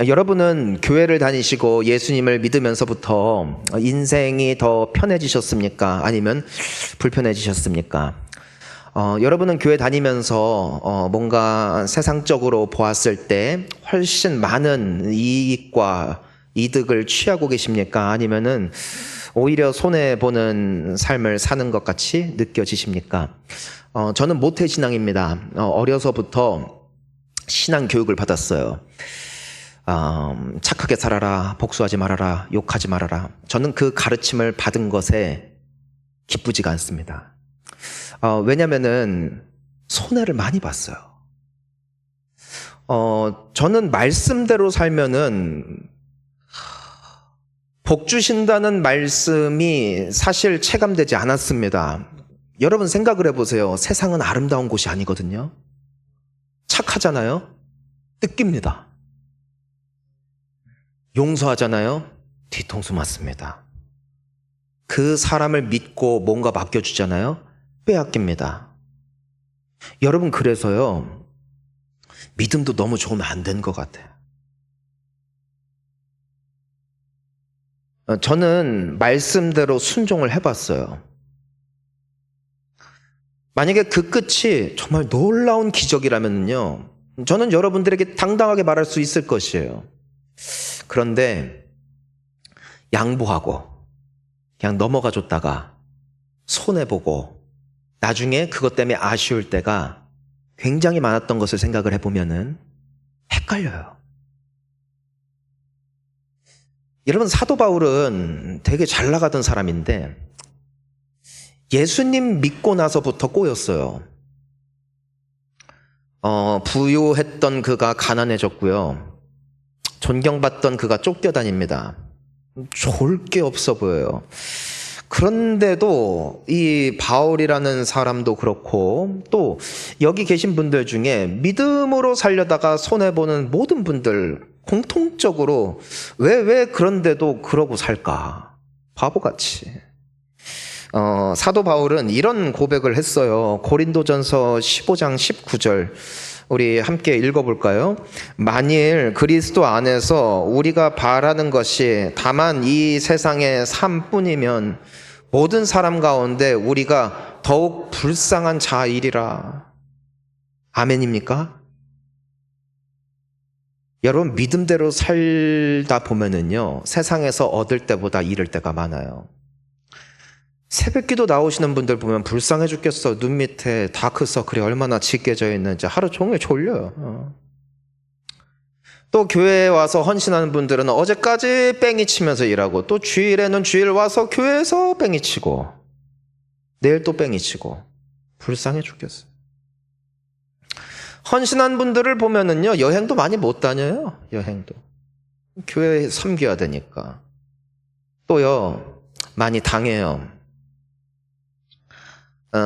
여러분은 교회를 다니시고 예수님을 믿으면서부터 인생이 더 편해지셨습니까? 아니면 불편해지셨습니까? 여러분은 교회 다니면서 뭔가 세상적으로 보았을 때 훨씬 많은 이익과 이득을 취하고 계십니까? 아니면은 오히려 손해보는 삶을 사는 것 같이 느껴지십니까? 저는 모태신앙입니다. 어려서부터 신앙 교육을 받았어요. 착하게 살아라, 복수하지 말아라, 욕하지 말아라. 저는 그 가르침을 받은 것에 기쁘지가 않습니다. 왜냐면은 손해를 많이 봤어요. 저는 말씀대로 살면은 복 주신다는 말씀이 사실 체감되지 않았습니다. 여러분 생각을 해보세요. 세상은 아름다운 곳이 아니거든요. 착하잖아요. 뜯깁니다. 용서하잖아요. 뒤통수 맞습니다. 그 사람을 믿고 뭔가 맡겨주잖아요. 빼앗깁니다. 여러분 그래서요. 믿음도 너무 좋으면 안 되는 것 같아요. 저는 말씀대로 순종을 해봤어요. 만약에 그 끝이 정말 놀라운 기적이라면요, 저는 여러분들에게 당당하게 말할 수 있을 것이에요. 그런데 양보하고 그냥 넘어가 줬다가 손해보고 나중에 그것 때문에 아쉬울 때가 굉장히 많았던 것을 생각을 해보면은 헷갈려요. 여러분 사도 바울은 되게 잘 나가던 사람인데 예수님 믿고 나서부터 꼬였어요. 부유했던 그가 가난해졌고요. 존경받던 그가 쫓겨다닙니다. 좋을 게 없어 보여요. 그런데도 이 바울이라는 사람도 그렇고 또 여기 계신 분들 중에 믿음으로 살려다가 손해보는 모든 분들 공통적으로 왜 그런데도 그러고 살까? 바보같이. 사도 바울은 이런 고백을 했어요. 고린도전서 15장 19절 우리 함께 읽어볼까요? 만일 그리스도 안에서 우리가 바라는 것이 다만 이 세상의 삶뿐이면 모든 사람 가운데 우리가 더욱 불쌍한 자이리라. 아멘입니까? 여러분 믿음대로 살다 보면은요 세상에서 얻을 때보다 잃을 때가 많아요. 새벽기도 나오시는 분들 보면 불쌍해 죽겠어. 눈 밑에 다크서클이 얼마나 짙게져 있는지 하루 종일 졸려요. 또 교회에 와서 헌신하는 분들은 어제까지 뺑이 치면서 일하고 또 주일에는 주일 와서 교회에서 뺑이 치고 내일 또 뺑이 치고 불쌍해 죽겠어요. 헌신한 분들을 보면은요 여행도 많이 못 다녀요. 여행도 교회 섬겨야 되니까. 또요 많이 당해요.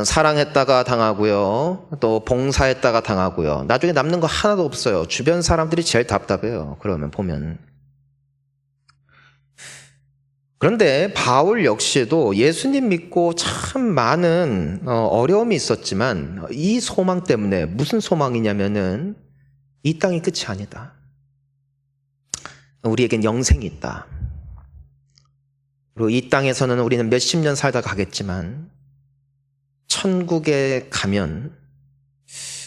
사랑했다가 당하고요. 또 봉사했다가 당하고요. 나중에 남는 거 하나도 없어요. 주변 사람들이 제일 답답해요. 그러면 보면. 그런데 바울 역시도 예수님 믿고 참 많은 어려움이 있었지만 이 소망 때문에 무슨 소망이냐면은 이 땅이 끝이 아니다. 우리에겐 영생이 있다. 그리고 이 땅에서는 우리는 몇십 년 살다 가겠지만 천국에 가면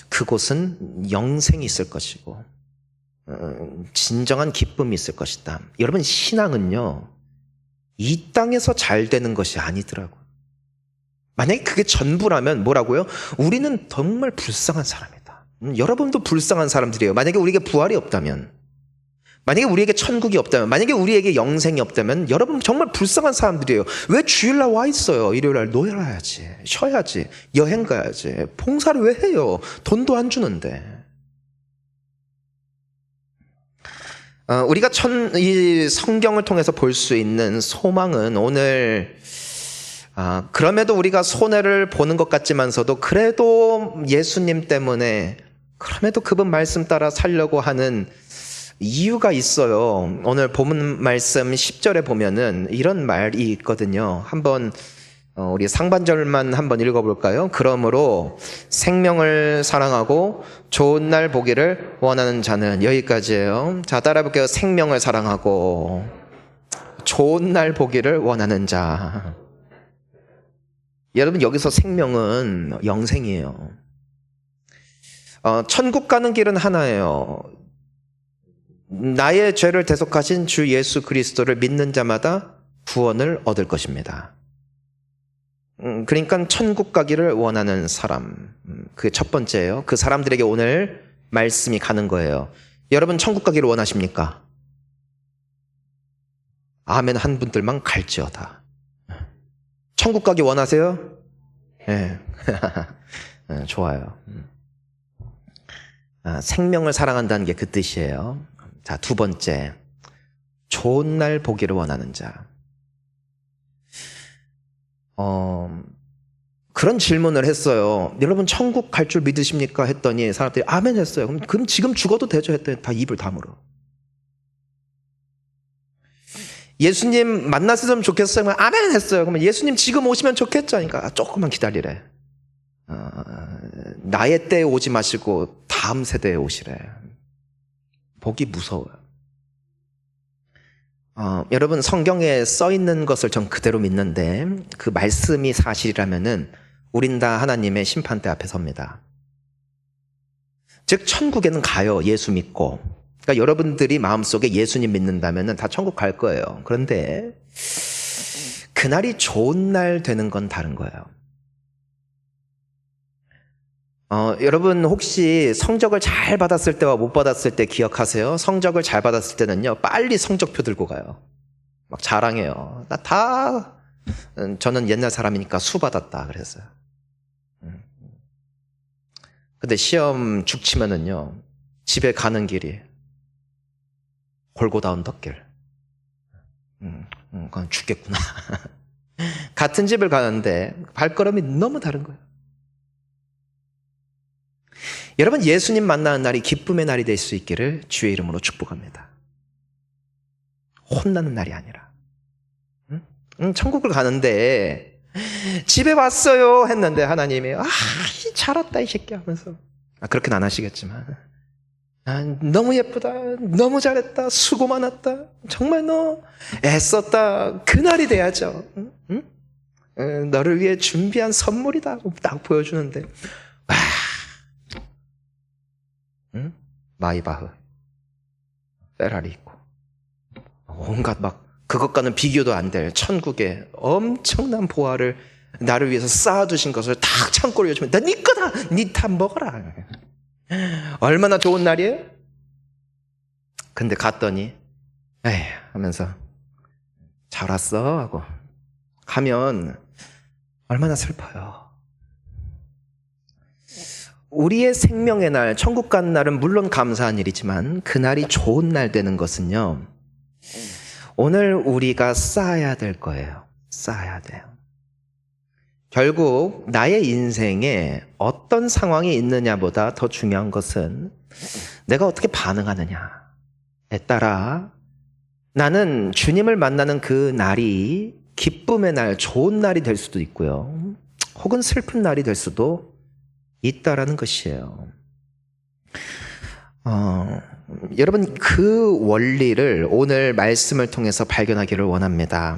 그곳은 영생이 있을 것이고 진정한 기쁨이 있을 것이다. 여러분 신앙은요 이 땅에서 잘 되는 것이 아니더라고요. 만약에 그게 전부라면 뭐라고요? 우리는 정말 불쌍한 사람이다. 여러분도 불쌍한 사람들이에요. 만약에 우리에게 부활이 없다면, 만약에 우리에게 천국이 없다면, 만약에 우리에게 영생이 없다면 여러분 정말 불쌍한 사람들이에요. 왜 주일날 와 있어요? 일요일날 놀아야지, 쉬어야지, 여행 가야지, 봉사를 왜 해요? 돈도 안 주는데. 우리가 이 성경을 통해서 볼 수 있는 소망은 오늘 그럼에도 우리가 손해를 보는 것 같지만서도 그래도 예수님 때문에 그럼에도 그분 말씀 따라 살려고 하는 이유가 있어요. 오늘 본문 말씀 10절에 보면은 이런 말이 있거든요. 한번 우리 상반절만 한번 읽어볼까요? 그러므로 생명을 사랑하고 좋은 날 보기를 원하는 자는, 여기까지예요. 자, 따라 볼게요. 생명을 사랑하고 좋은 날 보기를 원하는 자. 여러분, 여기서 생명은 영생이에요. 천국 가는 길은 하나예요. 나의 죄를 대속하신 주 예수 그리스도를 믿는 자마다 구원을 얻을 것입니다. 그러니까 천국 가기를 원하는 사람, 그게 첫 번째예요. 그 사람들에게 오늘 말씀이 가는 거예요. 여러분, 천국 가기를 원하십니까? 아멘 한 분들만 갈지어다. 천국 가기 원하세요? 네. 좋아요. 생명을 사랑한다는 게 그 뜻이에요. 자, 두 번째, 좋은 날 보기를 원하는 자. 그런 질문을 했어요. 여러분, 천국 갈 줄 믿으십니까? 했더니 사람들이 아멘 했어요. 그럼 지금 죽어도 되죠? 했더니 다 입을 다물어. 예수님 만났으면 좋겠어요. 아멘 했어요. 그러면 예수님 지금 오시면 좋겠죠? 그러니까 조금만 기다리래. 나의 때에 오지 마시고 다음 세대에 오시래. 보기 무서워요. 여러분, 성경에 써 있는 것을 전 그대로 믿는데 그 말씀이 사실이라면은 우린 다 하나님의 심판대 앞에 섭니다. 즉 천국에는 가요. 예수 믿고. 그러니까 여러분들이 마음속에 예수님 믿는다면은 다 천국 갈 거예요. 그런데 그날이 좋은 날 되는 건 다른 거예요. 여러분, 혹시 성적을 잘 받았을 때와 못 받았을 때 기억하세요? 성적을 잘 받았을 때는요, 빨리 성적표 들고 가요. 막 자랑해요. 저는 옛날 사람이니까 수 받았다 그랬어요. 근데 시험 죽 치면은요, 집에 가는 길이 골고다 언덕길. 그건 죽겠구나. 같은 집을 가는데 발걸음이 너무 다른 거예요. 여러분, 예수님 만나는 날이 기쁨의 날이 될 수 있기를 주의 이름으로 축복합니다. 혼나는 날이 아니라. 천국을 가는데 집에 왔어요 했는데 하나님이 잘 왔다 이 새끼 하면서, 그렇게는 안 하시겠지만, 너무 예쁘다, 너무 잘했다, 수고 많았다, 정말 너 애썼다, 그날이 돼야죠. 너를 위해 준비한 선물이다 딱 보여주는데, 마이바흐, 페라리 있고 온갖 막 그것과는 비교도 안 될 천국의 엄청난 보화를 나를 위해서 쌓아두신 것을 탁 창고로 요즘에 나 네 거다, 네 다 먹어라. 얼마나 좋은 날이에요? 근데 갔더니 에이 하면서 잘 왔어 하고 가면 얼마나 슬퍼요. 우리의 생명의 날, 천국 가는 날은 물론 감사한 일이지만 그날이 좋은 날 되는 것은요, 오늘 우리가 쌓아야 될 거예요. 쌓아야 돼요. 결국 나의 인생에 어떤 상황이 있느냐보다 더 중요한 것은 내가 어떻게 반응하느냐에 따라 나는 주님을 만나는 그 날이 기쁨의 날, 좋은 날이 될 수도 있고요, 혹은 슬픈 날이 될 수도 있다라는 것이에요. 여러분, 그 원리를 오늘 말씀을 통해서 발견하기를 원합니다.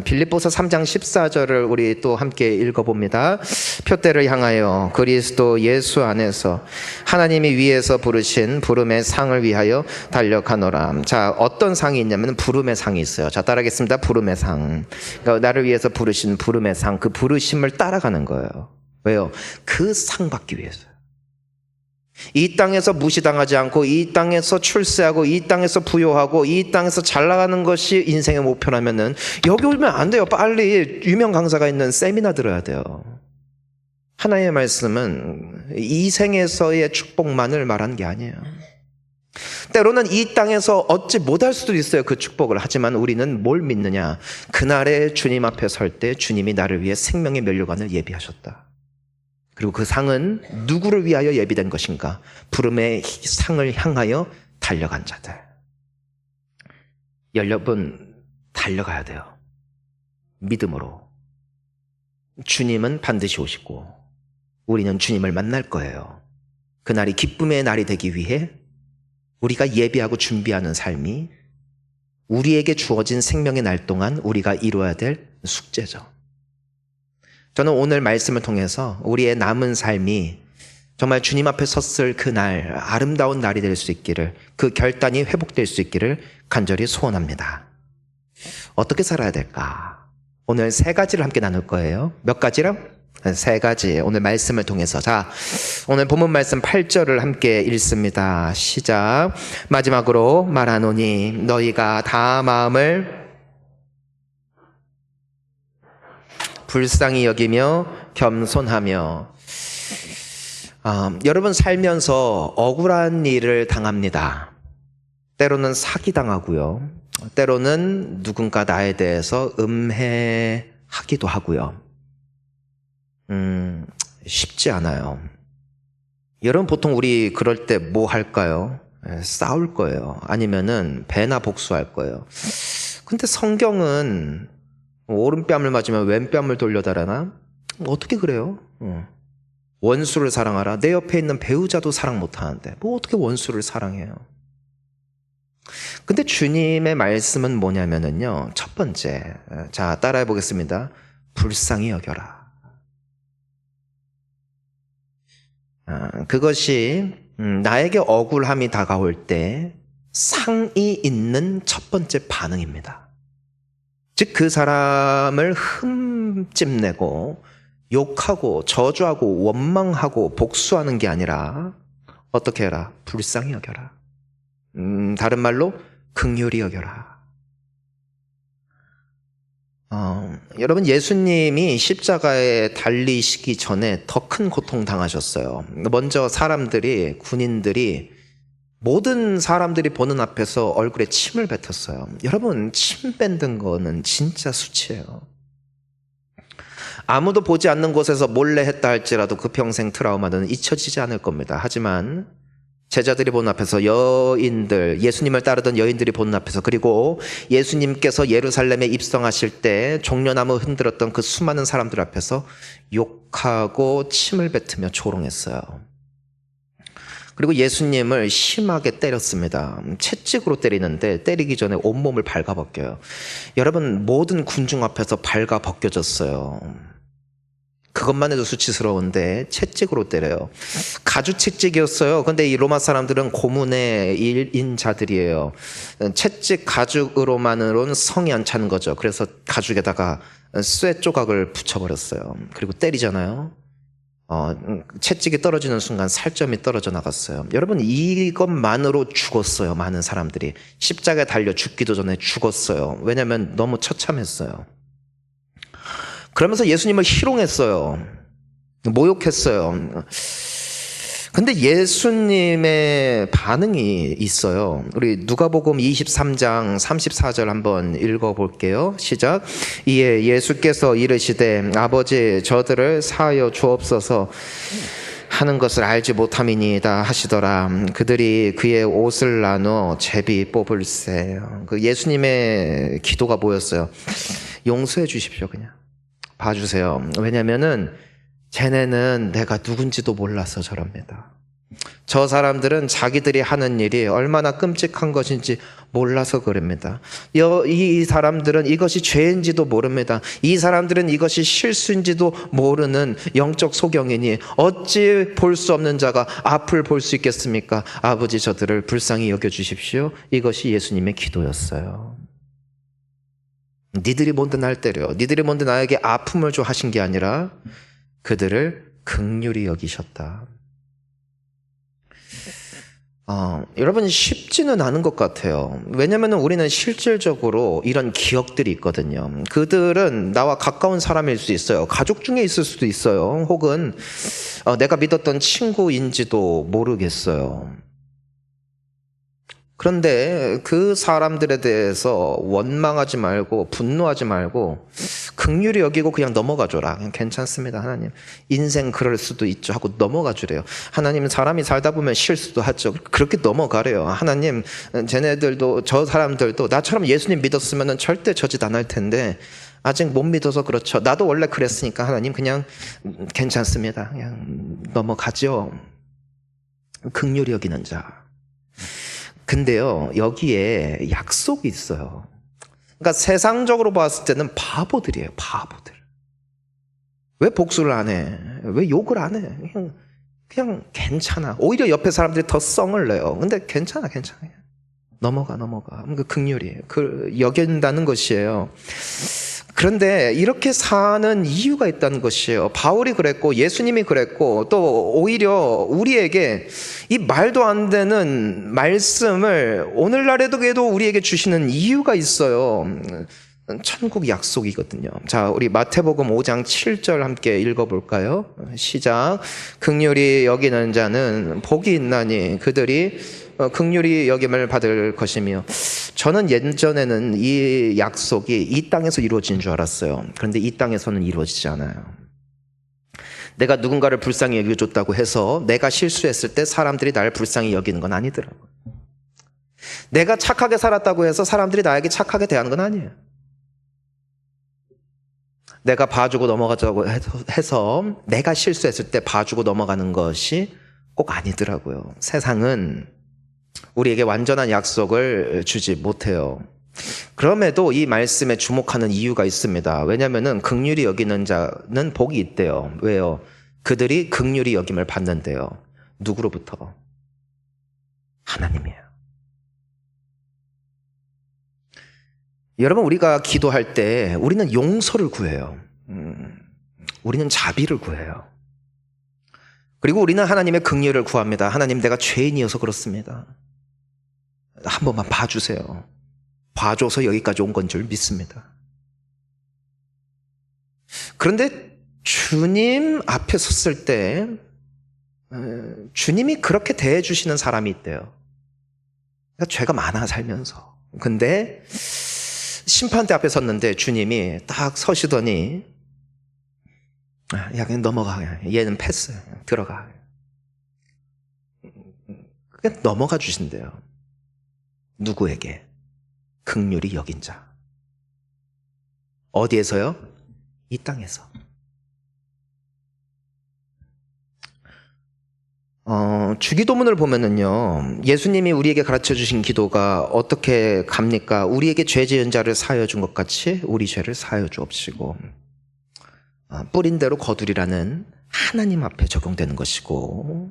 빌립보서 3장 14절을 우리 또 함께 읽어봅니다. 표대를 향하여 그리스도 예수 안에서 하나님이 위에서 부르신 부름의 상을 위하여 달려가노라. 자, 어떤 상이 있냐면 부름의 상이 있어요. 자, 따라하겠습니다. 부름의 상. 그러니까 나를 위해서 부르신 부름의 상, 그 부르심을 따라가는 거예요. 왜요? 그 상 받기 위해서요. 이 땅에서 무시당하지 않고, 이 땅에서 출세하고, 이 땅에서 부요하고, 이 땅에서 잘 나가는 것이 인생의 목표라면은 여기 오면 안 돼요. 빨리 유명 강사가 있는 세미나 들어야 돼요. 하나님의 말씀은 이 생에서의 축복만을 말하는 게 아니에요. 때로는 이 땅에서 얻지 못할 수도 있어요, 그 축복을. 하지만 우리는 뭘 믿느냐? 그날에 주님 앞에 설 때 주님이 나를 위해 생명의 면류관을 예비하셨다. 그리고 그 상은 누구를 위하여 예비된 것인가? 부름의 상을 향하여 달려간 자들. 여러분, 달려가야 돼요. 믿음으로. 주님은 반드시 오시고 우리는 주님을 만날 거예요. 그날이 기쁨의 날이 되기 위해 우리가 예비하고 준비하는 삶이 우리에게 주어진 생명의 날 동안 우리가 이루어야 될 숙제죠. 저는 오늘 말씀을 통해서 우리의 남은 삶이 정말 주님 앞에 섰을 그날 아름다운 날이 될 수 있기를, 그 결단이 회복될 수 있기를 간절히 소원합니다. 어떻게 살아야 될까? 오늘 3가지를 함께 나눌 거예요. 몇 가지요? 3가지. 오늘 말씀을 통해서. 자, 오늘 본문 말씀 8절을 함께 읽습니다. 시작. 마지막으로 말하노니 너희가 다 마음을 불쌍히 여기며 겸손하며. 여러분 살면서 억울한 일을 당합니다. 때로는 사기당하고요. 때로는 누군가 나에 대해서 음해하기도 하고요. 쉽지 않아요. 여러분 보통 우리 그럴 때 뭐 할까요? 싸울 거예요. 아니면은 배나 복수할 거예요. 근데 성경은 오른뺨을 맞으면 왼뺨을 돌려달라나? 어떻게 그래요? 원수를 사랑하라. 내 옆에 있는 배우자도 사랑 못하는데 뭐 어떻게 원수를 사랑해요? 근데 주님의 말씀은 뭐냐면은요, 첫 번째, 자 따라해 보겠습니다. 불쌍히 여겨라. 그것이 나에게 억울함이 다가올 때 상이 있는 첫 번째 반응입니다. 즉 그 사람을 흠집내고 욕하고 저주하고 원망하고 복수하는 게 아니라 어떻게 해라? 불쌍히 여겨라. 다른 말로 긍휼히 여겨라. 여러분 예수님이 십자가에 달리시기 전에 더 큰 고통 당하셨어요. 먼저 사람들이, 군인들이, 모든 사람들이 보는 앞에서 얼굴에 침을 뱉었어요. 여러분 침 뱉는 거는 진짜 수치예요. 아무도 보지 않는 곳에서 몰래 했다 할지라도 그 평생 트라우마는 잊혀지지 않을 겁니다. 하지만 제자들이 보는 앞에서, 여인들, 예수님을 따르던 여인들이 보는 앞에서, 그리고 예수님께서 예루살렘에 입성하실 때 종려나무 흔들었던 그 수많은 사람들 앞에서 욕하고 침을 뱉으며 조롱했어요. 그리고 예수님을 심하게 때렸습니다. 채찍으로 때리는데 때리기 전에 온몸을 발가벗겨요. 여러분 모든 군중 앞에서 발가벗겨졌어요. 그것만 해도 수치스러운데 채찍으로 때려요. 가죽 채찍이었어요. 근데 이 로마 사람들은 고문의 일인자들이에요. 채찍 가죽으로만으로는 성이 안 차는 거죠. 그래서 가죽에다가 쇠 조각을 붙여버렸어요. 그리고 때리잖아요. 채찍이 떨어지는 순간 살점이 떨어져 나갔어요. 여러분 이것만으로 죽었어요. 많은 사람들이 십자가에 달려 죽기도 전에 죽었어요. 왜냐하면 너무 처참했어요. 그러면서 예수님을 희롱했어요. 모욕했어요. 근데 예수님의 반응이 있어요. 우리 누가복음 23장 34절 한번 읽어볼게요. 시작. 이에 예수께서 이르시되 아버지 저들을 사하여 주옵소서 하는 것을 알지 못함이니이다 하시더라. 그들이 그의 옷을 나눠 제비 뽑을세. 그 예수님의 기도가 뭐였어요? 용서해 주십시오. 그냥 봐주세요. 왜냐면은 쟤네는 내가 누군지도 몰라서 저럽니다. 저 사람들은 자기들이 하는 일이 얼마나 끔찍한 것인지 몰라서 그럽니다. 이 사람들은 이것이 죄인지도 모릅니다. 이 사람들은 이것이 실수인지도 모르는 영적 소경이니 어찌 볼 수 없는 자가 앞을 볼 수 있겠습니까? 아버지 저들을 불쌍히 여겨주십시오. 이것이 예수님의 기도였어요. 니들이 뭔데 날 때려, 니들이 뭔데 나에게 아픔을 줘 하신 게 아니라 그들을 긍휼히 여기셨다. 여러분 쉽지는 않은 것 같아요. 왜냐하면 우리는 실질적으로 이런 기억들이 있거든요. 그들은 나와 가까운 사람일 수 있어요. 가족 중에 있을 수도 있어요. 혹은 내가 믿었던 친구인지도 모르겠어요. 그런데 그 사람들에 대해서 원망하지 말고 분노하지 말고 긍휼히 여기고 그냥 넘어가줘라. 그냥 괜찮습니다, 하나님. 인생 그럴 수도 있죠 하고 넘어가주래요. 하나님, 사람이 살다 보면 실수도 하죠. 그렇게 넘어가래요. 하나님, 쟤네들도 저 사람들도 나처럼 예수님 믿었으면 절대 저짓 안 할 텐데 아직 못 믿어서 그렇죠. 나도 원래 그랬으니까 하나님 그냥 괜찮습니다. 그냥 넘어가죠. 긍휼히 여기는 자. 근데요, 여기에 약속이 있어요. 그러니까 세상적으로 봤을 때는 바보들이에요, 바보들. 왜 복수를 안 해? 왜 욕을 안 해? 그냥 괜찮아. 오히려 옆에 사람들이 더 썽을 내요. 근데 괜찮아. 넘어가. 그 긍휼이 여긴다는 것이에요. 그런데 이렇게 사는 이유가 있다는 것이에요. 바울이 그랬고 예수님이 그랬고 또 오히려 우리에게 이 말도 안 되는 말씀을 오늘날에도 우리에게 주시는 이유가 있어요. 천국 약속이거든요. 자, 우리 마태복음 5장 7절 함께 읽어볼까요? 시작. 긍휼히 여기는 자는 복이 있나니 그들이 긍휼히 여김을 받을 것이며. 저는 예전에는 이 약속이 이 땅에서 이루어진 줄 알았어요. 그런데 이 땅에서는 이루어지지 않아요. 내가 누군가를 불쌍히 여겨줬다고 해서 내가 실수했을 때 사람들이 나를 불쌍히 여기는 건 아니더라고요. 내가 착하게 살았다고 해서 사람들이 나에게 착하게 대하는 건 아니에요. 내가 봐주고 넘어가자고 해서 내가 실수했을 때 봐주고 넘어가는 것이 꼭 아니더라고요. 세상은 우리에게 완전한 약속을 주지 못해요. 그럼에도 이 말씀에 주목하는 이유가 있습니다. 왜냐하면 긍휼히 여기는 자는 복이 있대요. 왜요? 그들이 긍휼히 여김을 받는데요. 누구로부터? 하나님이에요. 여러분, 우리가 기도할 때 우리는 용서를 구해요. 우리는 자비를 구해요. 그리고 우리는 하나님의 긍휼을 구합니다. 하나님, 내가 죄인이어서 그렇습니다. 한 번만 봐주세요. 봐줘서 여기까지 온 건 줄 믿습니다. 그런데 주님 앞에 섰을 때 주님이 그렇게 대해주시는 사람이 있대요. 그러니까 죄가 많아 살면서. 근데 심판대 앞에 섰는데 주님이 딱 서시더니 야, 그냥 넘어가. 얘는 패스. 들어가. 그게 넘어가 주신대요. 누구에게? 긍휼히 여긴 자. 어디에서요? 이 땅에서. 주기도문을 보면은요, 예수님이 우리에게 가르쳐 주신 기도가 어떻게 갑니까? 우리에게 죄 지은 자를 사하여 준 것 같이 우리 죄를 사하여 주옵시고, 뿌린 대로 거두리라는 하나님 앞에 적용되는 것이고,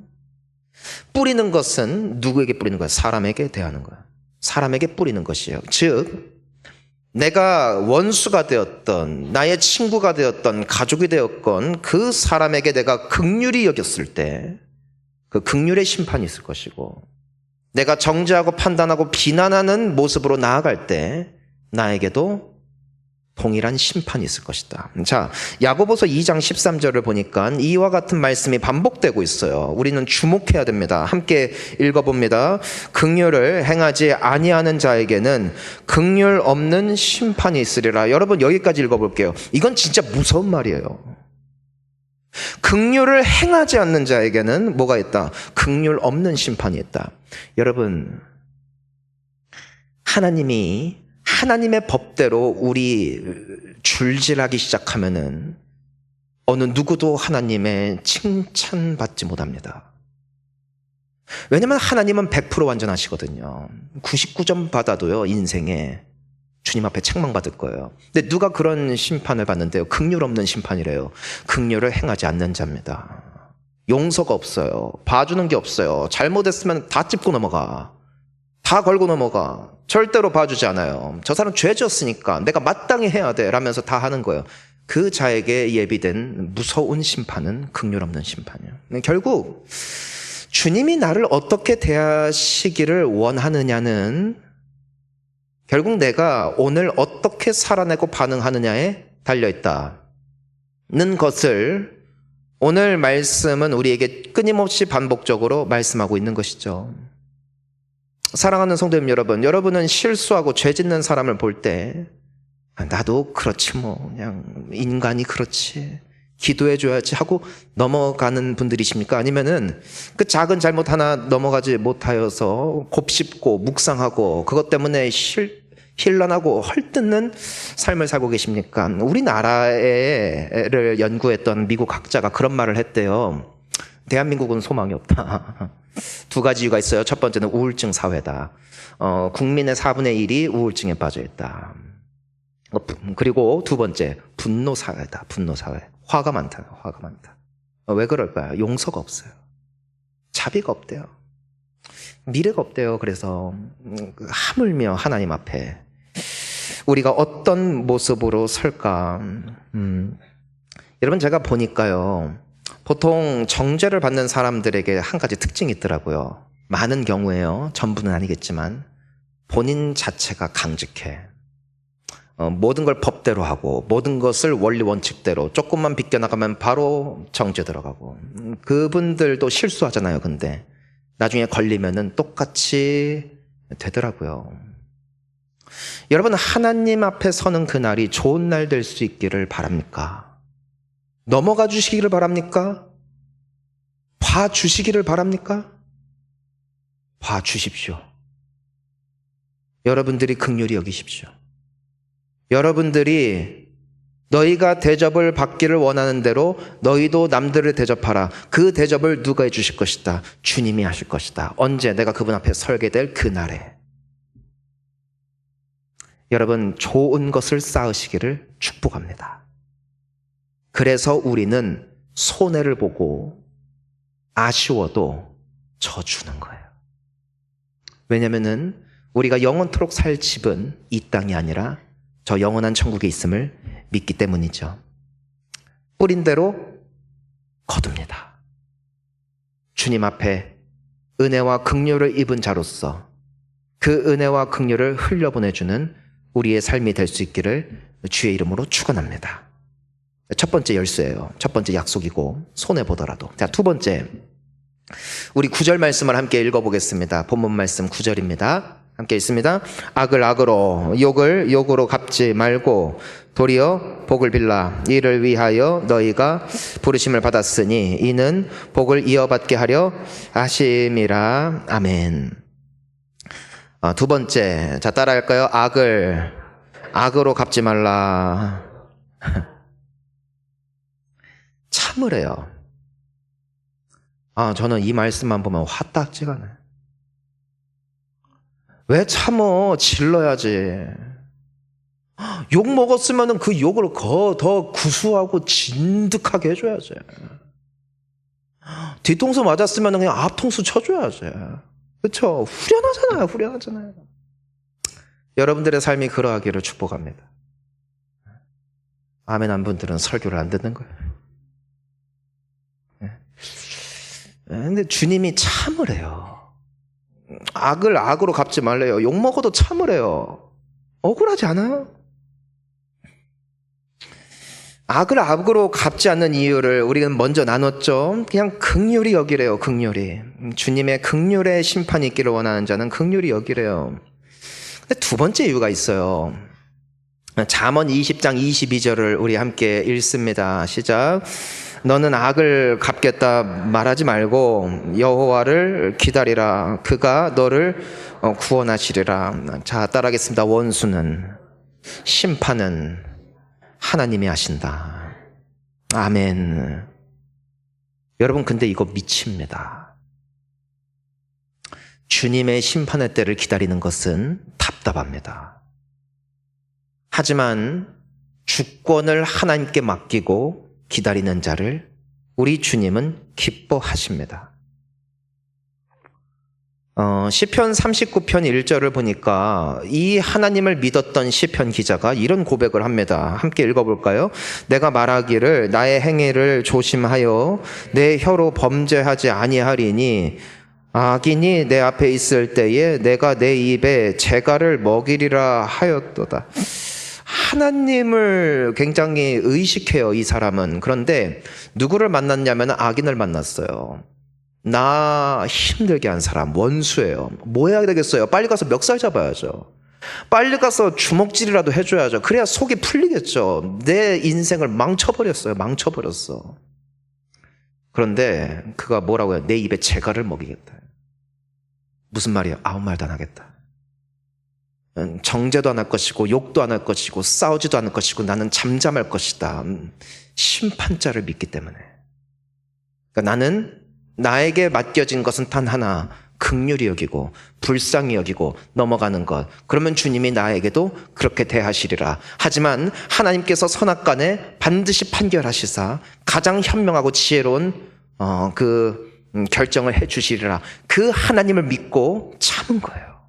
뿌리는 것은 누구에게 뿌리는 거야? 사람에게 대하는 거야. 사람에게 뿌리는 것이에요. 즉, 내가 원수가 되었던, 나의 친구가 되었던, 가족이 되었건 그 사람에게 내가 긍휼히 여겼을 때 그 긍휼의 심판이 있을 것이고, 내가 정죄하고 판단하고 비난하는 모습으로 나아갈 때 나에게도 동일한 심판이 있을 것이다. 자, 야고보서 2장 13절을 보니까 이와 같은 말씀이 반복되고 있어요. 우리는 주목해야 됩니다. 함께 읽어봅니다. 긍휼을 행하지 아니하는 자에게는 긍휼 없는 심판이 있으리라. 여러분, 여기까지 읽어볼게요. 이건 진짜 무서운 말이에요. 긍휼을 행하지 않는 자에게는 뭐가 있다? 긍휼 없는 심판이 있다. 여러분, 하나님이 하나님의 법대로 우리 줄질하기 시작하면은 어느 누구도 하나님의 칭찬받지 못합니다. 왜냐하면 하나님은 100% 완전하시거든요. 99점 받아도요, 인생에 주님 앞에 책망받을 거예요. 근데 누가 그런 심판을 받는데요? 긍휼 없는 심판이래요. 긍휼을 행하지 않는 자입니다. 용서가 없어요. 봐주는 게 없어요. 잘못했으면 다 짚고 넘어가. 다 걸고 넘어가. 절대로 봐주지 않아요. 저 사람 죄 지었으니까 내가 마땅히 해야 돼 라면서 다 하는 거예요. 그 자에게 예비된 무서운 심판은 긍휼 없는 심판이에요. 결국 주님이 나를 어떻게 대하시기를 원하느냐는 결국 내가 오늘 어떻게 살아내고 반응하느냐에 달려있다는 것을 오늘 말씀은 우리에게 끊임없이 반복적으로 말씀하고 있는 것이죠. 사랑하는 성도님 여러분, 여러분은 실수하고 죄 짓는 사람을 볼 때 나도 그렇지 뭐, 그냥 인간이 그렇지, 기도해줘야지 하고 넘어가는 분들이십니까? 아니면은 그 작은 잘못 하나 넘어가지 못하여서 곱씹고 묵상하고 그것 때문에 힐난하고 헐뜯는 삶을 살고 계십니까? 우리나라를 연구했던 미국 학자가 그런 말을 했대요. 대한민국은 소망이 없다. 두 가지 이유가 있어요. 첫 번째는 우울증 사회다. 국민의 4분의 1이 우울증에 빠져 있다. 그리고 두 번째, 분노 사회다. 분노 사회. 화가 많다. 화가 많다. 왜 그럴까요? 용서가 없어요. 자비가 없대요. 미래가 없대요. 그래서 하물며 하나님 앞에 우리가 어떤 모습으로 설까? 여러분, 제가 보니까요, 보통 정죄를 받는 사람들에게 한 가지 특징이 있더라고요. 많은 경우에요. 전부는 아니겠지만 본인 자체가 강직해. 모든 걸 법대로 하고 모든 것을 원리 원칙대로, 조금만 비껴나가면 바로 정죄 들어가고. 그분들도 실수하잖아요. 근데 나중에 걸리면은 똑같이 되더라고요. 여러분, 하나님 앞에 서는 그날이 좋은 날 될 수 있기를 바랍니까? 넘어가 주시기를 바랍니까? 봐 주시기를 바랍니까? 봐 주십시오. 여러분들이 긍휼히 여기십시오. 여러분들이 너희가 대접을 받기를 원하는 대로 너희도 남들을 대접하라. 그 대접을 누가 해주실 것이다? 주님이 하실 것이다. 언제? 내가 그분 앞에 설게 될 그날에. 여러분, 좋은 것을 쌓으시기를 축복합니다. 그래서 우리는 손해를 보고 아쉬워도 져주는 거예요. 왜냐면은 우리가 영원토록 살 집은 이 땅이 아니라 저 영원한 천국에 있음을 믿기 때문이죠. 뿌린 대로 거둡니다. 주님 앞에 은혜와 긍휼을 입은 자로서 그 은혜와 긍휼을 흘려보내주는 우리의 삶이 될 수 있기를 주의 이름으로 축원합니다. 첫 번째 열쇠예요. 첫 번째 약속이고 손해보더라도. 자, 두 번째, 우리 9절 말씀을 함께 읽어보겠습니다. 본문 말씀 9절입니다. 함께 읽습니다. 악을 악으로, 욕을 욕으로 갚지 말고 도리어 복을 빌라. 이를 위하여 너희가 부르심을 받았으니 이는 복을 이어받게 하려 하심이라. 아멘. 두 번째, 자, 따라할까요? 악을 악으로 갚지 말라. 참으래요. 저는 이 말씀만 보면 화딱지가 나요. 왜 참어? 질러야지. 욕 먹었으면 그 욕을 더 구수하고 진득하게 해줘야지. 뒤통수 맞았으면 그냥 앞통수 쳐줘야지. 그렇죠? 후련하잖아요. 여러분들의 삶이 그러하기를 축복합니다. 아멘 한 분들은 설교를 안 듣는 거예요. 근데 주님이 참으래요. 악을 악으로 갚지 말래요. 욕 먹어도 참으래요. 억울하지 않아요? 악을 악으로 갚지 않는 이유를 우리는 먼저 나눴죠. 그냥 긍휼히 여기래요. 긍휼히. 주님의 긍휼의 심판이 있기를 원하는 자는 긍휼히 여기래요. 근데 두 번째 이유가 있어요. 잠언 20장 22절을 우리 함께 읽습니다. 시작. 너는 악을 갚겠다 말하지 말고 여호와를 기다리라. 그가 너를 구원하시리라. 자, 따라하겠습니다. 원수는, 심판은 하나님이 하신다. 아멘. 여러분, 근데 이거 미칩니다. 주님의 심판의 때를 기다리는 것은 답답합니다. 하지만 주권을 하나님께 맡기고 기다리는 자를 우리 주님은 기뻐하십니다. 시편 39편 1절을 보니까 이 하나님을 믿었던 시편 기자가 이런 고백을 합니다. 함께 읽어볼까요? 내가 말하기를 나의 행위를 조심하여 내 혀로 범죄하지 아니하리니 악인이 내 앞에 있을 때에 내가 내 입에 재갈을 먹이리라 하였도다. 하나님을 굉장히 의식해요, 이 사람은. 그런데 누구를 만났냐면 악인을 만났어요. 나 힘들게 한 사람 원수예요. 뭐 해야 되겠어요? 빨리 가서 멱살 잡아야죠. 빨리 가서 주먹질이라도 해줘야죠. 그래야 속이 풀리겠죠. 내 인생을 망쳐버렸어요. 망쳐버렸어. 그런데 그가 뭐라고 해요? 내 입에 재갈을 먹이겠다. 무슨 말이에요? 아무 말도 안 하겠다. 정죄도 안 할 것이고 욕도 안 할 것이고 싸우지도 않을 것이고 나는 잠잠할 것이다. 심판자를 믿기 때문에. 그러니까 나는 나에게 맡겨진 것은 단 하나, 긍휼히 여기고 불쌍히 여기고 넘어가는 것. 그러면 주님이 나에게도 그렇게 대하시리라. 하지만 하나님께서 선악간에 반드시 판결하시사 가장 현명하고 지혜로운 결정을 해 주시리라. 그 하나님을 믿고 참은 거예요.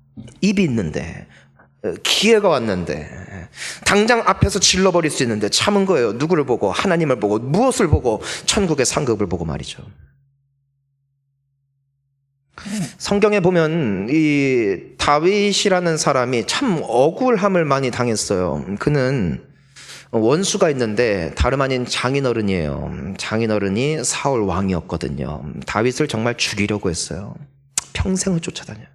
입이 있는데, 기회가 왔는데, 당장 앞에서 질러버릴 수 있는데 참은 거예요. 누구를 보고? 하나님을 보고. 무엇을 보고? 천국의 상급을 보고 말이죠. 성경에 보면 이 다윗이라는 사람이 참 억울함을 많이 당했어요. 그는 원수가 있는데 다름 아닌 장인어른이에요. 장인어른이 사울 왕이었거든요. 다윗을 정말 죽이려고 했어요. 평생을 쫓아다녀요.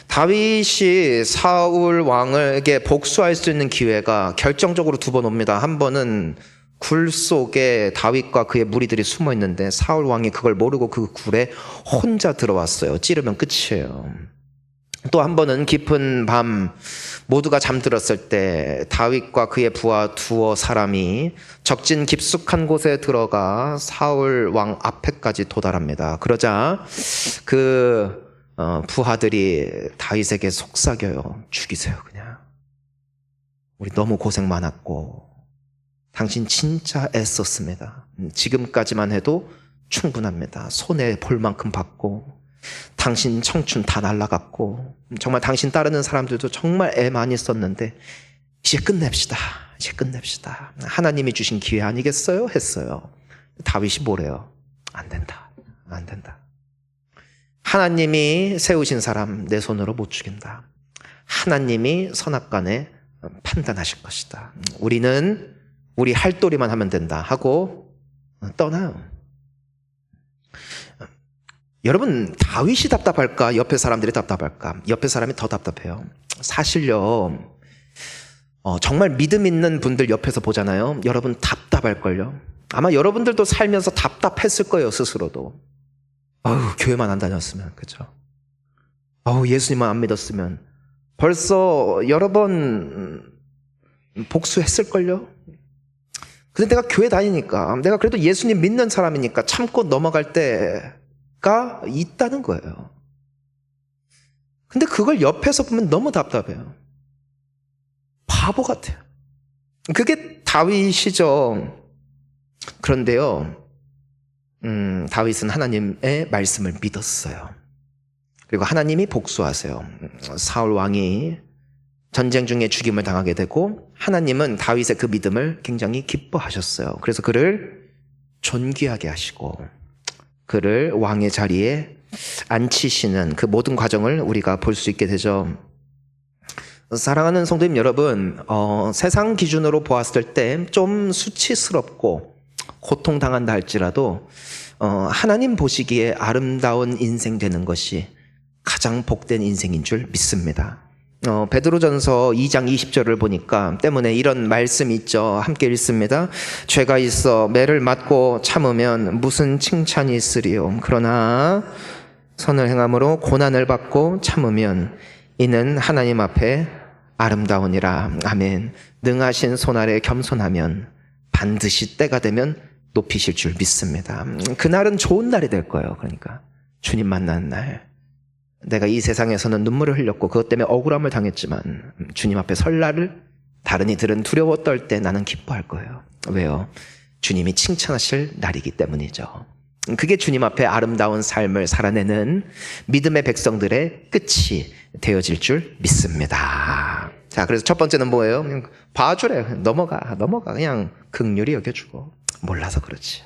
다윗이 사울 왕에게 복수할 수 있는 기회가 결정적으로 두 번 옵니다. 한 번은 굴 속에 다윗과 그의 무리들이 숨어 있는데 사울 왕이 그걸 모르고 그 굴에 혼자 들어왔어요. 찌르면 끝이에요. 또 한 번은 깊은 밤 모두가 잠들었을 때 다윗과 그의 부하 두어 사람이 적진 깊숙한 곳에 들어가 사울 왕 앞에까지 도달합니다. 그러자 그 부하들이 다윗에게 속삭여요. 죽이세요 그냥. 우리 너무 고생 많았고 당신 진짜 애썼습니다. 지금까지만 해도 충분합니다. 손에 볼 만큼 받고 당신 청춘 다 날라갔고 정말 당신 따르는 사람들도 정말 애 많이 썼는데 이제 끝냅시다. 이제 끝냅시다. 하나님이 주신 기회 아니겠어요? 했어요. 다윗이 뭐래요? 안 된다. 안 된다. 하나님이 세우신 사람 내 손으로 못 죽인다. 하나님이 선악간에 판단하실 것이다. 우리는 우리 할도리만 하면 된다 하고 떠나요. 여러분 다윗이 답답할까? 옆에 사람들이 답답할까? 옆에 사람이 더 답답해요. 사실요 정말 믿음 있는 분들 옆에서 보잖아요. 여러분 답답할걸요. 아마 여러분들도 살면서 답답했을 거예요. 스스로도. 교회만 안 다녔으면, 그죠? 예수님만 안 믿었으면 벌써 여러 번 복수했을걸요? 근데 내가 교회 다니니까, 내가 그래도 예수님 믿는 사람이니까 참고 넘어갈 때가 있다는 거예요. 근데 그걸 옆에서 보면 너무 답답해요. 바보 같아요. 그게 다윗이죠. 그런데요, 다윗은 하나님의 말씀을 믿었어요. 그리고 하나님이 복수하세요. 사울 왕이 전쟁 중에 죽임을 당하게 되고 하나님은 다윗의 그 믿음을 굉장히 기뻐하셨어요. 그래서 그를 존귀하게 하시고 그를 왕의 자리에 앉히시는 그 모든 과정을 우리가 볼 수 있게 되죠. 사랑하는 성도님 여러분, 세상 기준으로 보았을 때 좀 수치스럽고 고통당한다 할지라도 하나님 보시기에 아름다운 인생 되는 것이 가장 복된 인생인 줄 믿습니다. 베드로전서 2장 20절을 보니까 때문에 이런 말씀이 있죠. 함께 읽습니다. 죄가 있어 매를 맞고 참으면 무슨 칭찬이 있으리요. 그러나 선을 행함으로 고난을 받고 참으면 이는 하나님 앞에 아름다우니라. 아멘. 능하신 손 아래 겸손하면 반드시 때가 되면 높이실 줄 믿습니다. 그날은 좋은 날이 될 거예요. 그러니까 주님 만나는 날. 내가 이 세상에서는 눈물을 흘렸고 그것 때문에 억울함을 당했지만 주님 앞에 설 날을 다른 이들은 두려워 떨 때 나는 기뻐할 거예요. 왜요? 주님이 칭찬하실 날이기 때문이죠. 그게 주님 앞에 아름다운 삶을 살아내는 믿음의 백성들의 끝이 되어질 줄 믿습니다. 자, 그래서 첫 번째는 뭐예요? 그냥 봐주래. 넘어가. 그냥 긍휼히 여겨주고. 몰라서 그렇지.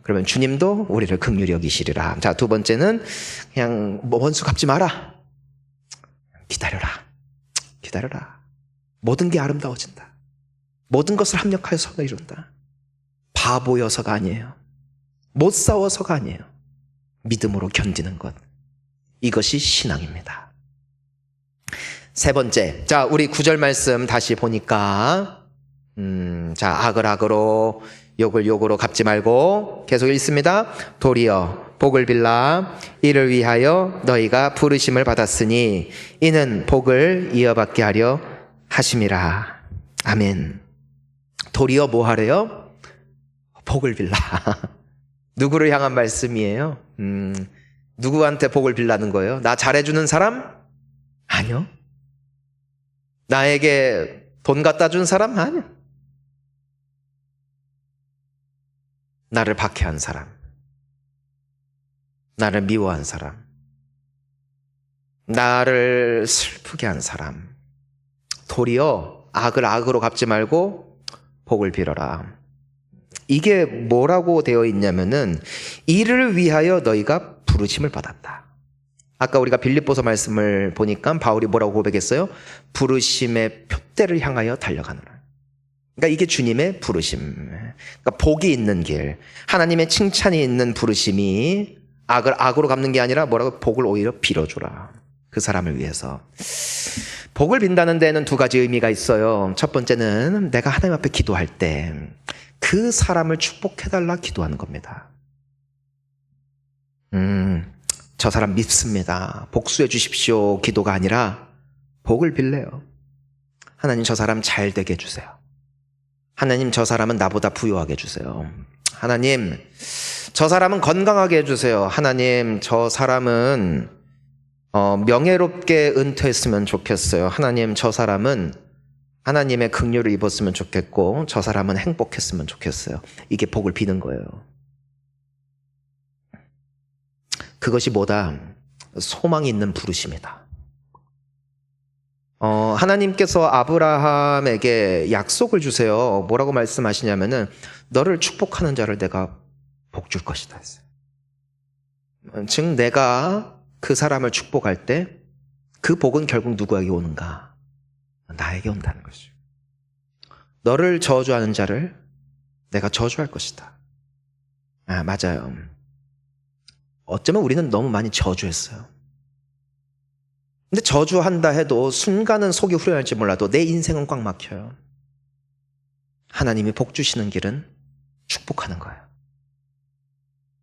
그러면 주님도 우리를 긍휼히 여기시리라. 자, 두 번째는 그냥 원수 갚지 마라. 기다려라. 모든 게 아름다워진다. 모든 것을 합력하여서 이룬다. 바보여서가 아니에요. 못 싸워서가 아니에요. 믿음으로 견디는 것. 이것이 신앙입니다. 세 번째, 자, 우리 9절 말씀 다시 보니까 자, 악을 악으로 욕을 욕으로 갚지 말고 계속 읽습니다. 도리어 복을 빌라 이를 위하여 너희가 부르심을 받았으니 이는 복을 이어받게 하려 하심이라. 아멘. 도리어 뭐 하래요? 복을 빌라. 누구를 향한 말씀이에요? 누구한테 복을 빌라는 거예요? 나 잘해주는 사람? 아니요. 나에게 돈 갖다 준 사람? 아니요. 나를 박해한 사람, 나를 미워한 사람, 나를 슬프게 한 사람. 도리어 악을 악으로 갚지 말고 복을 빌어라. 이게 뭐라고 되어 있냐면은 이를 위하여 너희가 부르심을 받았다. 아까 우리가 빌립보서 말씀을 보니까 바울이 뭐라고 고백했어요? 부르심의 표대를 향하여 달려가노라. 그러니까 이게 주님의 부르심. 그러니까 복이 있는 길, 하나님의 칭찬이 있는 부르심이 악을 악으로 갚는 게 아니라 뭐라고? 복을 오히려 빌어주라. 그 사람을 위해서. 복을 빈다는 데는 두 가지 의미가 있어요. 첫 번째는 내가 하나님 앞에 기도할 때 그 사람을 축복해달라 기도하는 겁니다. 저 사람 믿습니다. 복수해 주십시오. 기도가 아니라 복을 빌래요. 하나님 저 사람 잘 되게 해주세요. 하나님 저 사람은 나보다 부유하게 해주세요. 하나님 저 사람은 건강하게 해주세요. 하나님 저 사람은 명예롭게 은퇴했으면 좋겠어요. 하나님 저 사람은 하나님의 긍휼을 입었으면 좋겠고 저 사람은 행복했으면 좋겠어요. 이게 복을 비는 거예요. 그것이 뭐다? 소망이 있는 부르심이다. 하나님께서 아브라함에게 약속을 주세요. 뭐라고 말씀하시냐면은 너를 축복하는 자를 내가 복 줄 것이다 했어요. 즉 내가 그 사람을 축복할 때 그 복은 결국 누구에게 오는가? 나에게 온다는 것이죠. 너를 저주하는 자를 내가 저주할 것이다. 아, 맞아요. 어쩌면 우리는 너무 많이 저주했어요. 근데 저주한다 해도 순간은 속이 후련할지 몰라도 내 인생은 꽉 막혀요. 하나님이 복 주시는 길은 축복하는 거예요.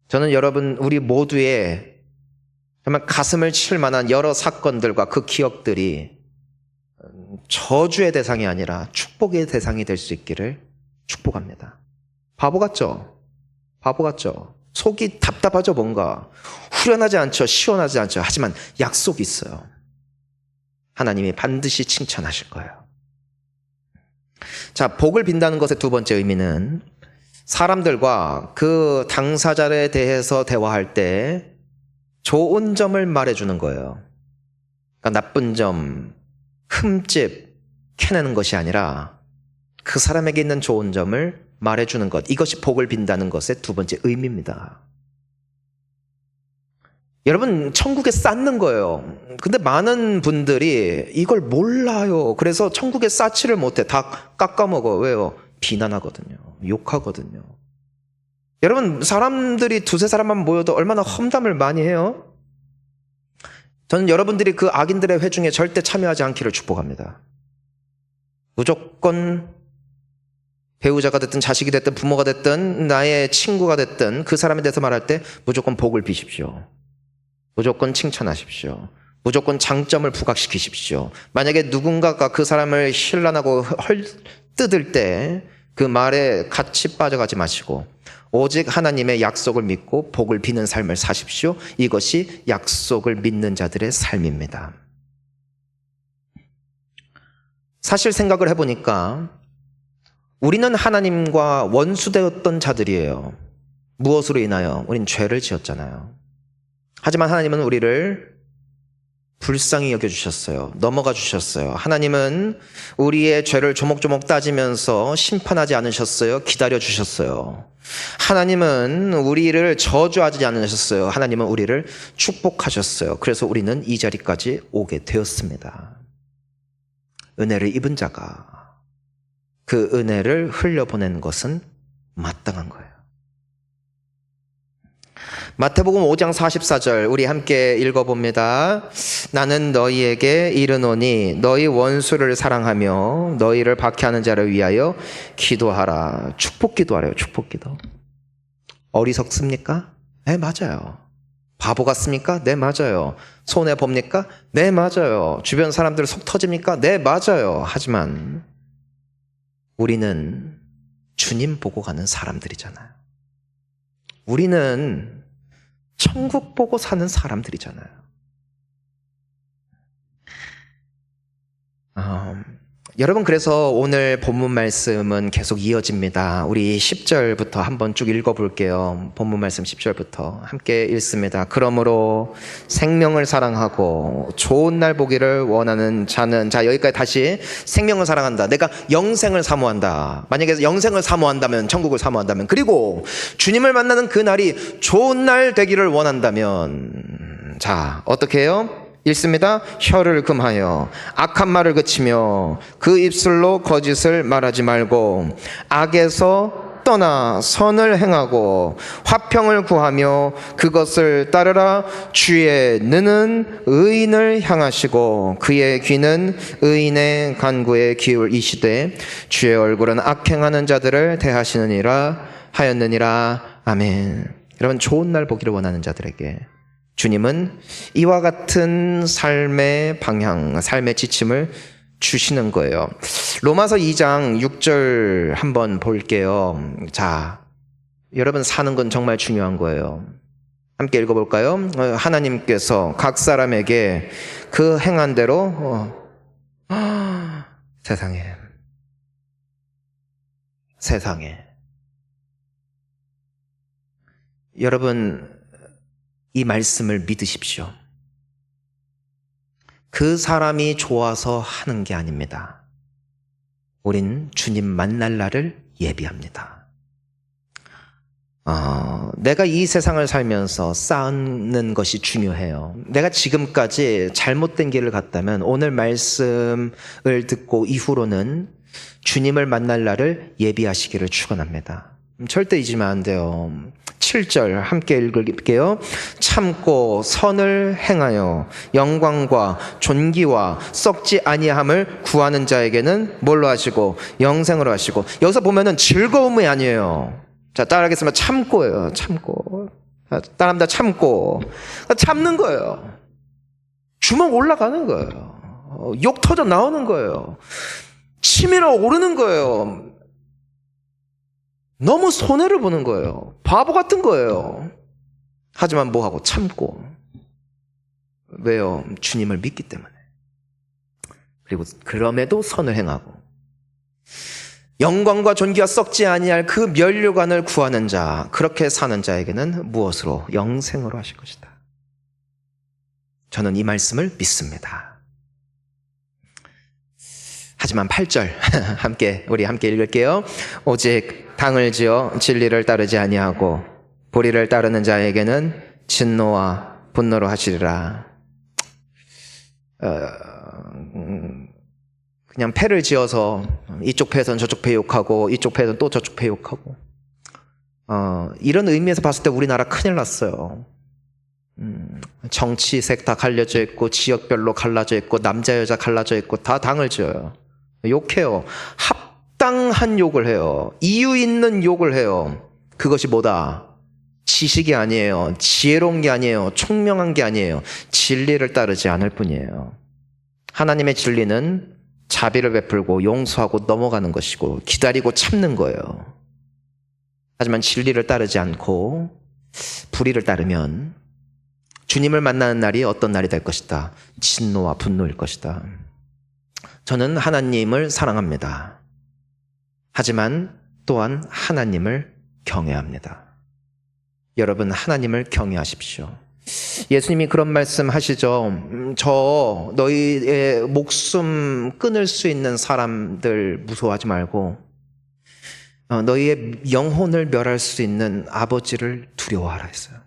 저는 여러분 우리 모두의 정말 가슴을 칠 만한 여러 사건들과 그 기억들이 저주의 대상이 아니라 축복의 대상이 될 수 있기를 축복합니다. 바보 같죠? 바보 같죠? 속이 답답하죠, 뭔가. 후련하지 않죠, 시원하지 않죠. 하지만 약속이 있어요. 하나님이 반드시 칭찬하실 거예요. 자, 복을 빈다는 것의 두 번째 의미는 사람들과 그 당사자에 대해서 대화할 때 좋은 점을 말해주는 거예요. 그러니까 나쁜 점, 흠집 캐내는 것이 아니라 그 사람에게 있는 좋은 점을 말해주는 것. 이것이 복을 빈다는 것의 두 번째 의미입니다. 여러분 천국에 쌓는 거예요. 근데 많은 분들이 이걸 몰라요. 그래서 천국에 쌓지를 못해. 다 깎아먹어. 왜요? 비난하거든요. 욕하거든요. 여러분 사람들이 두세 사람만 모여도 얼마나 험담을 많이 해요. 저는 여러분들이 그 악인들의 회중에 절대 참여하지 않기를 축복합니다. 무조건 배우자가 됐든 자식이 됐든 부모가 됐든 나의 친구가 됐든 그 사람에 대해서 말할 때 무조건 복을 비십시오. 무조건 칭찬하십시오. 무조건 장점을 부각시키십시오. 만약에 누군가가 그 사람을 힐난하고 헐뜯을 때 그 말에 같이 빠져가지 마시고 오직 하나님의 약속을 믿고 복을 비는 삶을 사십시오. 이것이 약속을 믿는 자들의 삶입니다. 사실 생각을 해보니까 우리는 하나님과 원수되었던 자들이에요. 무엇으로 인하여? 우린 죄를 지었잖아요. 하지만 하나님은 우리를 불쌍히 여겨주셨어요. 넘어가 주셨어요. 하나님은 우리의 죄를 조목조목 따지면서 심판하지 않으셨어요. 기다려 주셨어요. 하나님은 우리를 저주하지 않으셨어요. 하나님은 우리를 축복하셨어요. 그래서 우리는 이 자리까지 오게 되었습니다. 은혜를 입은 자가 그 은혜를 흘려보낸 것은 마땅한 거예요. 마태복음 5장 44절 우리 함께 읽어봅니다. 나는 너희에게 이르노니 너희 원수를 사랑하며 너희를 박해하는 자를 위하여 기도하라. 축복 기도하래요. 축복 기도. 어리석습니까? 네, 맞아요. 바보 같습니까? 네, 맞아요. 손해 봅니까? 네, 맞아요. 주변 사람들 속 터집니까? 네, 맞아요. 하지만 우리는 주님 보고 가는 사람들이잖아요. 우리는 천국 보고 사는 사람들이잖아요. 여러분, 그래서 오늘 본문 말씀은 계속 이어집니다. 우리 10절부터 한번 쭉 읽어볼게요. 본문 말씀 10절부터 함께 읽습니다. 그러므로 생명을 사랑하고 좋은 날 보기를 원하는 자는, 자, 여기까지 다시 생명을 사랑한다. 내가 영생을 사모한다. 만약에 영생을 사모한다면, 천국을 사모한다면, 그리고 주님을 만나는 그 날이 좋은 날 되기를 원한다면, 자, 어떻게 해요? 읽습니다. 혀를 금하여 악한 말을 그치며 그 입술로 거짓을 말하지 말고 악에서 떠나 선을 행하고 화평을 구하며 그것을 따르라. 주의 눈은 의인을 향하시고 그의 귀는 의인의 간구에 기울이시되 주의 얼굴은 악행하는 자들을 대하시느니라 하였느니라. 아멘. 여러분, 좋은 날 보기를 원하는 자들에게 주님은 이와 같은 삶의 방향, 삶의 지침을 주시는 거예요. 로마서 2장 6절 한번 볼게요. 자, 여러분, 사는 건 정말 중요한 거예요. 함께 읽어볼까요? 하나님께서 각 사람에게 그 행한 대로 세상에 여러분, 이 말씀을 믿으십시오. 그 사람이 좋아서 하는 게 아닙니다. 우린 주님 만날 날을 예비합니다. 내가 이 세상을 살면서 쌓는 것이 중요해요. 내가 지금까지 잘못된 길을 갔다면 오늘 말씀을 듣고 이후로는 주님을 만날 날을 예비하시기를 축원합니다. 절대 잊으면 안 돼요. 7절 함께 읽을게요. 참고 선을 행하여 영광과 존귀와 썩지 아니함을 구하는 자에게는 뭘로 하시고? 영생으로 하시고. 여기서 보면은 즐거움이 아니에요. 자, 따라하겠습니다. 참고예요. 참고. 따라합니다. 참고. 참는 거예요. 주먹 올라가는 거예요. 욕 터져 나오는 거예요. 치밀어 오르는 거예요. 너무 손해를 보는 거예요. 바보 같은 거예요. 하지만 뭐하고? 참고. 왜요? 주님을 믿기 때문에. 그리고 그럼에도 선을 행하고 영광과 존귀와 썩지 아니할 그 면류관을 구하는 자, 그렇게 사는 자에게는 무엇으로? 영생으로 하실 것이다. 저는 이 말씀을 믿습니다. 하지만 8절 우리 함께 읽을게요. 오직 당을 지어 진리를 따르지 아니하고 불의를 따르는 자에게는 진노와 분노로 하시리라. 그냥 패를 지어서 이쪽 패에서는 저쪽 패 욕하고 이쪽 패에서는 또 저쪽 패 욕하고 이런 의미에서 봤을 때 우리나라 큰일 났어요. 정치색 다 갈려져 있고 지역별로 갈라져 있고 남자 여자 갈라져 있고 다 당을 지어요. 욕해요. 합당한 욕을 해요. 이유 있는 욕을 해요. 그것이 뭐다? 지식이 아니에요. 지혜로운 게 아니에요. 총명한 게 아니에요. 진리를 따르지 않을 뿐이에요. 하나님의 진리는 자비를 베풀고 용서하고 넘어가는 것이고 기다리고 참는 거예요. 하지만 진리를 따르지 않고 불의를 따르면 주님을 만나는 날이 어떤 날이 될 것이다? 진노와 분노일 것이다. 저는 하나님을 사랑합니다. 하지만 또한 하나님을 경외합니다. 여러분, 하나님을 경외하십시오. 예수님이 그런 말씀 하시죠. 저 너희의 목숨 끊을 수 있는 사람들 무서워하지 말고 너희의 영혼을 멸할 수 있는 아버지를 두려워하라 했어요.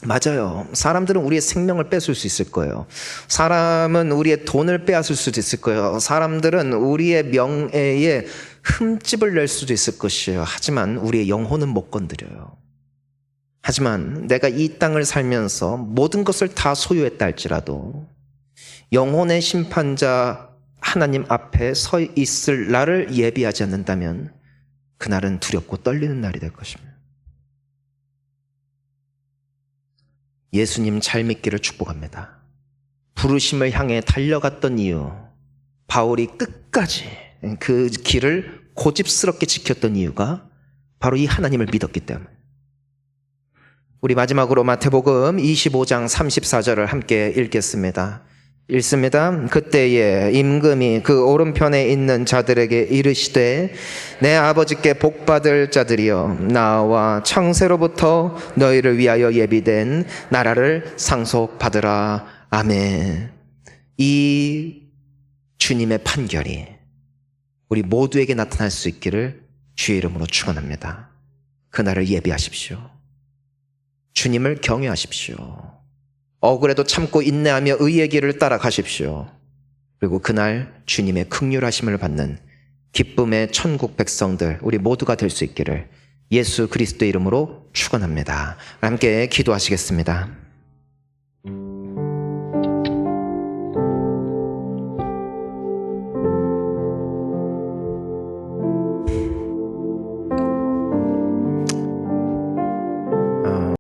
맞아요. 사람들은 우리의 생명을 뺏을 수 있을 거예요. 사람은 우리의 돈을 빼앗을 수도 있을 거예요. 사람들은 우리의 명예에 흠집을 낼 수도 있을 것이에요. 하지만 우리의 영혼은 못 건드려요. 하지만 내가 이 땅을 살면서 모든 것을 다 소유했다 할지라도 영혼의 심판자 하나님 앞에 서 있을 날을 예비하지 않는다면 그날은 두렵고 떨리는 날이 될 것입니다. 예수님 잘 믿기를 축복합니다. 부르심을 향해 달려갔던 이유, 바울이 끝까지 그 길을 고집스럽게 지켰던 이유가 바로 이 하나님을 믿었기 때문에. 우리 마지막으로 마태복음 25장 34절을 함께 읽겠습니다. 읽습니다. 그때에 임금이 그 오른편에 있는 자들에게 이르시되 내 아버지께 복받을 자들이여 나와 창세로부터 너희를 위하여 예비된 나라를 상속받으라. 아멘. 이 주님의 판결이 우리 모두에게 나타날 수 있기를 주의 이름으로 축원합니다. 그날을 예비하십시오. 주님을 경외하십시오. 억울해도 참고 인내하며 의의 길을 따라가십시오. 그리고 그날 주님의 긍휼하심을 받는 기쁨의 천국 백성들 우리 모두가 될 수 있기를 예수 그리스도의 이름으로 축원합니다. 함께 기도하시겠습니다.